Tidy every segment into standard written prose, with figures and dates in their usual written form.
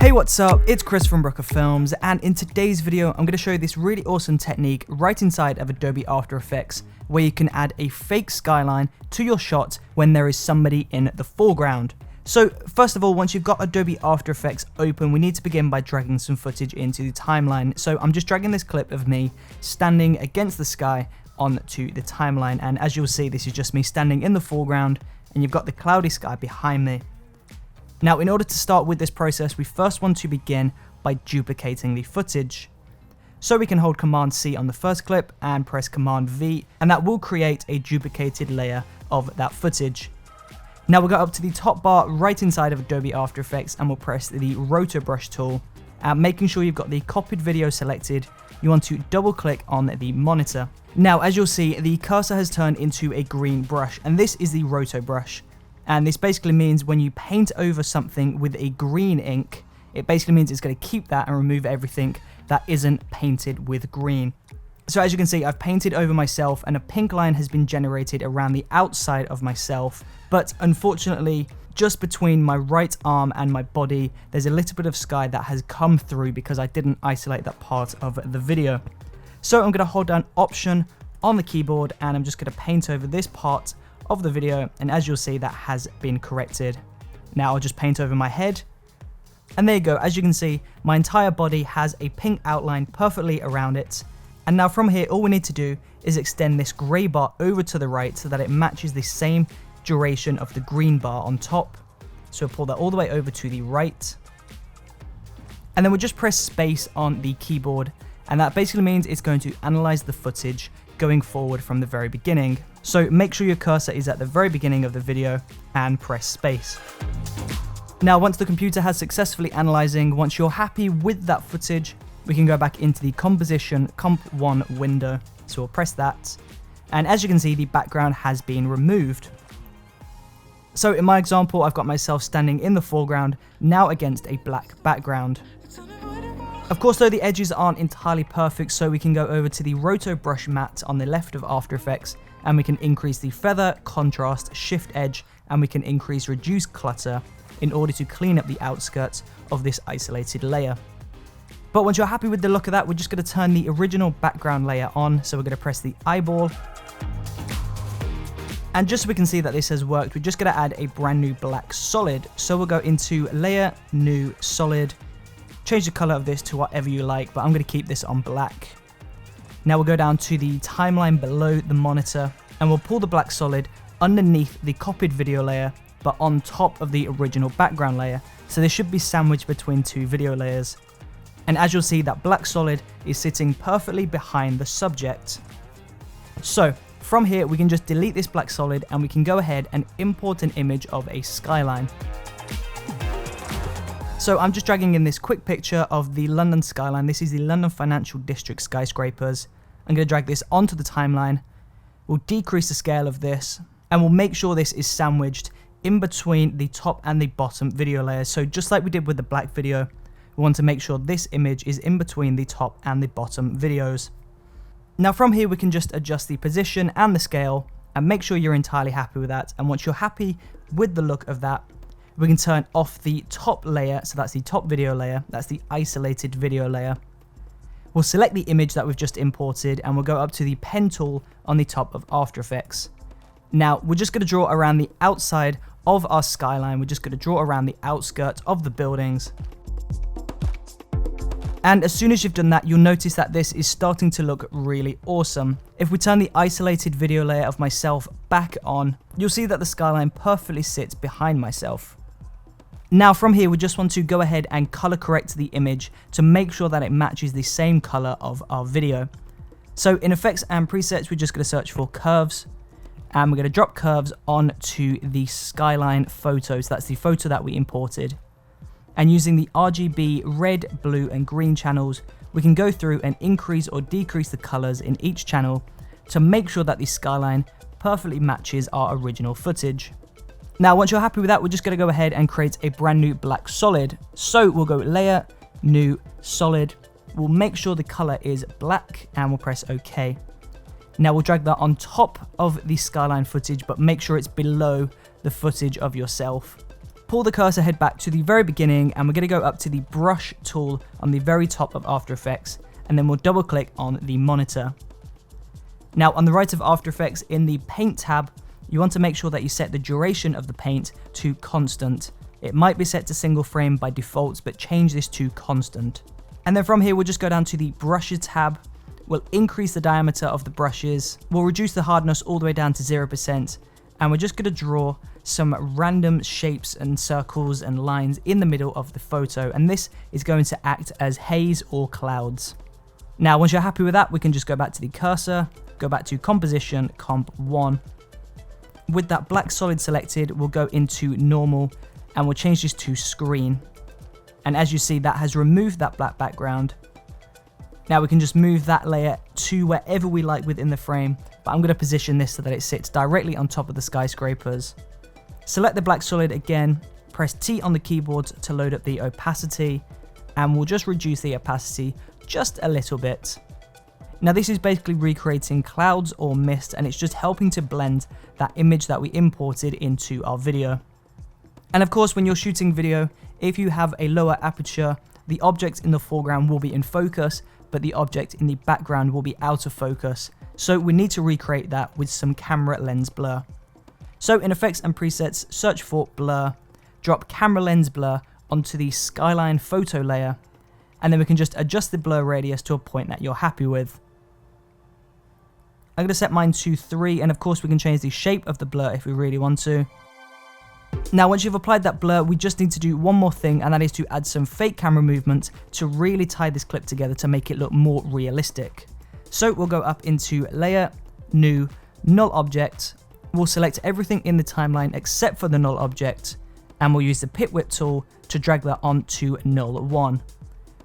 Hey, what's up? It's Chris from Brooker Films, and in today's video I'm going to show you this really awesome technique right inside of Adobe After Effects where you can add a fake skyline to your shot when there is somebody in the foreground. So first of all, once you've got Adobe After Effects open, we need to begin by dragging some footage into the timeline. So I'm just dragging this clip of me standing against the sky onto the timeline, and as you'll see, this is just me standing in the foreground and you've got the cloudy sky behind me. Now, in order to start with this process, we first want to begin by duplicating the footage. So we can hold Command C on the first clip and press Command V, and that will create a duplicated layer of that footage. Now we'll go up to the top bar right inside of Adobe After Effects and we'll press the rotor brush tool. And making sure you've got the copied video selected, you want to double click on the monitor. Now, as you'll see, the cursor has turned into a green brush, and this is the rotor brush. And this basically means when you paint over something with a green ink, it basically means it's going to keep that and remove everything that isn't painted with green. So as you can see, I've painted over myself and a pink line has been generated around the outside of myself. But unfortunately, just between my right arm and my body, there's a little bit of sky that has come through because I didn't isolate that part of the video. So I'm going to hold down Option on the keyboard and I'm just going to paint over this part of the video, and as you'll see, that has been corrected. Now I'll just paint over my head, and there you go. As you can see, my entire body has a pink outline perfectly around it. And now from here, all we need to do is extend this grey bar over to the right so that it matches the same duration of the green bar on top. So pull that all the way over to the right, and then we'll just press space on the keyboard, and that basically means it's going to analyze the footage going forward from the very beginning. So make sure your cursor is at the very beginning of the video and press space. Now, once the computer has successfully analyzing, once you're happy with that footage, we can go back into the composition comp 1 window. So we'll press that. And as you can see, the background has been removed. So in my example, I've got myself standing in the foreground, now against a black background. Of course, though, the edges aren't entirely perfect, so we can go over to the roto brush mat on the left of After Effects, and we can increase the feather, contrast, shift edge, and we can increase reduce clutter in order to clean up the outskirts of this isolated layer. But once you're happy with the look of that, we're just going to turn the original background layer on. So we're going to press the eyeball. And just so we can see that this has worked, we're just going to add a brand new black solid. So we'll go into Layer, New, Solid. Change the color of this to whatever you like, but I'm going to keep this on black. Now we'll go down to the timeline below the monitor and we'll pull the black solid underneath the copied video layer, but on top of the original background layer. So this should be sandwiched between two video layers. And as you'll see, that black solid is sitting perfectly behind the subject. So from here, we can just delete this black solid and we can go ahead and import an image of a skyline. So I'm just dragging in this quick picture of the London skyline. This is the London Financial District skyscrapers. I'm going to drag this onto the timeline. We'll decrease the scale of this and we'll make sure this is sandwiched in between the top and the bottom video layers. So just like we did with the black video, we want to make sure this image is in between the top and the bottom videos. Now from here, we can just adjust the position and the scale and make sure you're entirely happy with that. And once you're happy with the look of that, we can turn off the top layer. So that's the top video layer. That's the isolated video layer. We'll select the image that we've just imported and we'll go up to the pen tool on the top of After Effects. Now we're just going to draw around the outside of our skyline. We're just going to draw around the outskirts of the buildings. And as soon as you've done that, you'll notice that this is starting to look really awesome. If we turn the isolated video layer of myself back on, you'll see that the skyline perfectly sits behind myself. Now from here, we just want to go ahead and color correct the image to make sure that it matches the same color of our video. So in Effects and Presets, we're just going to search for curves and we're going to drop curves onto the skyline photo. So that's the photo that we imported. And using the RGB red, blue and green channels, we can go through and increase or decrease the colors in each channel to make sure that the skyline perfectly matches our original footage. Now, once you're happy with that, we're just going to go ahead and create a brand new black solid. So we'll go Layer, New, Solid. We'll make sure the color is black and we'll press OK. Now we'll drag that on top of the skyline footage, but make sure it's below the footage of yourself. pull the cursor head back to the very beginning, and we're going to go up to the brush tool on the very top of After Effects, and then we'll double click on the monitor. Now on the right of After Effects in the paint tab, you want to make sure that you set the duration of the paint to constant. It might be set to single frame by default, but change this to constant. And then from here, we'll just go down to the brushes tab. We'll increase the diameter of the brushes. We'll reduce the hardness all the way down to 0%. And we're just going to draw some random shapes and circles and lines in the middle of the photo. And this is going to act as haze or clouds. Now, once you're happy with that, we can just go back to the cursor, go back to composition, comp 1. With that black solid selected, we'll go into normal and we'll change this to screen. And as you see, that has removed that black background. Now we can just move that layer to wherever we like within the frame, but I'm going to position this so that it sits directly on top of the skyscrapers. Select the black solid again, press T on the keyboard to load up the opacity, and we'll just reduce the opacity just a little bit. Now this is basically recreating clouds or mist, and it's just helping to blend that image that we imported into our video. And of course, when you're shooting video, if you have a lower aperture, the object in the foreground will be in focus, but the object in the background will be out of focus. So we need to recreate that with some camera lens blur. So in Effects and Presets, search for blur, drop camera lens blur onto the Skyline photo layer, and then we can just adjust the blur radius to a point that you're happy with. I'm going to set mine to 3, and of course we can change the shape of the blur if we really want to. Now once you've applied that blur, we just need to do one more thing, and that is to add some fake camera movement to really tie this clip together to make it look more realistic. So we'll go up into Layer, New, Null Object. We'll select everything in the timeline except for the null object, and we'll use the Pit Whip tool to drag that onto Null 1.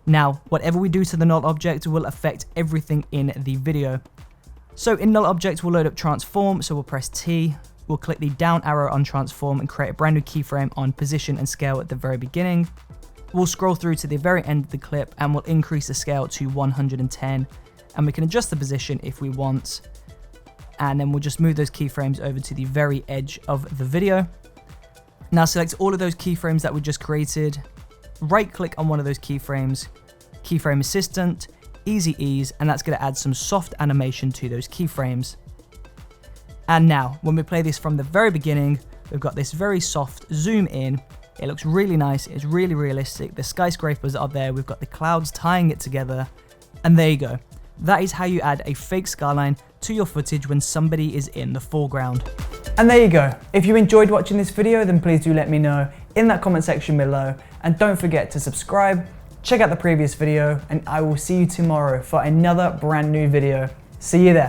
Now, whatever we do to the null object will affect everything in the video. So in Null Object, we'll load up Transform, so we'll press T. We'll click the down arrow on Transform and create a brand new keyframe on Position and Scale at the very beginning. We'll scroll through to the very end of the clip and we'll increase the scale to 110. And we can adjust the position if we want. And then we'll just move those keyframes over to the very edge of the video. Now select all of those keyframes that we just created. Right click on one of those keyframes, Keyframe Assistant, Easy Ease, and that's going to add some soft animation to those keyframes. And now, when we play this from the very beginning, we've got this very soft zoom in. It looks really nice, it's really realistic. The skyscrapers are there, we've got the clouds tying it together, and there you go. That is how you add a fake skyline to your footage when somebody is in the foreground. And there you go. If you enjoyed watching this video, then please do let me know in that comment section below. And don't forget to subscribe, check out the previous video, and I will see you tomorrow for another brand new video. See you there.